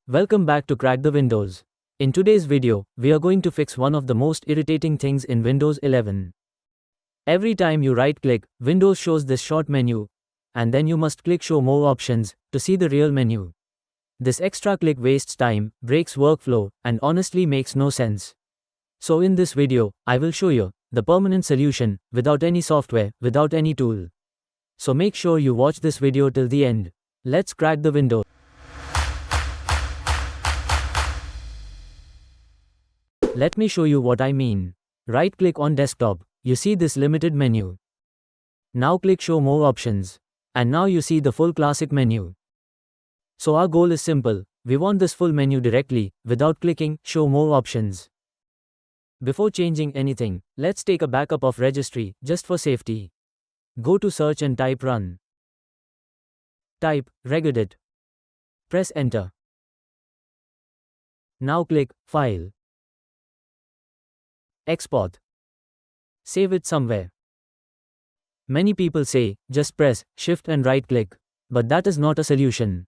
Welcome back to Crack the Windows. In today's video, we are going to fix one of the most irritating things in Windows 11. Every time you right-click, Windows shows this short menu, and then you must click Show More Options to see the real menu. This extra click wastes time, breaks workflow, and honestly makes no sense. So in this video, I will show you the permanent solution, without any software, without any tool. So make sure you watch this video till the end. Let's crack the Windows. Let me show you what I mean. Right-click on desktop, you see this limited menu. Now click Show More Options. And now you see the full classic menu. So our goal is simple, we want this full menu directly, without clicking Show More Options. Before changing anything, let's take a backup of registry, just for safety. Go to search and type run. Type reg.exe. Press enter. Now click File. Export. Save it somewhere. Many people say, just press Shift and right click. But that is not a solution.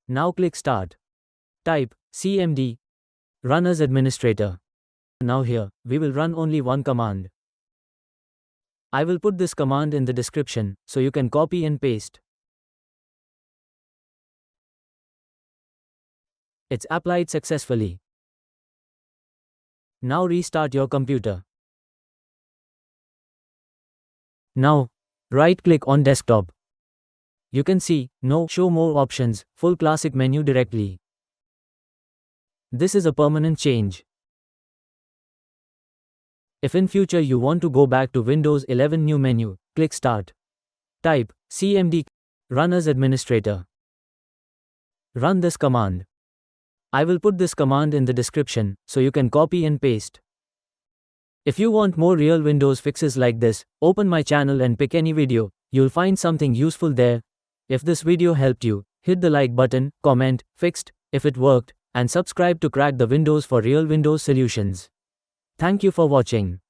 Now click Start. Type cmd. Run as administrator. Now here, we will run only one command. I will put this command in the description, so you can copy and paste. It's applied successfully. Now restart your computer. Now, right-click on desktop. You can see, no Show More Options, full classic menu directly. This is a permanent change. If in future you want to go back to Windows 11 new menu, click Start. Type cmd. Run as administrator. Run this command. I will put this command in the description, so you can copy and paste. If you want more real Windows fixes like this, open my channel and pick any video, you'll find something useful there. If this video helped you, hit the like button, comment, fixed, if it worked, and subscribe to Crack the Windows for real Windows solutions. Thank you for watching.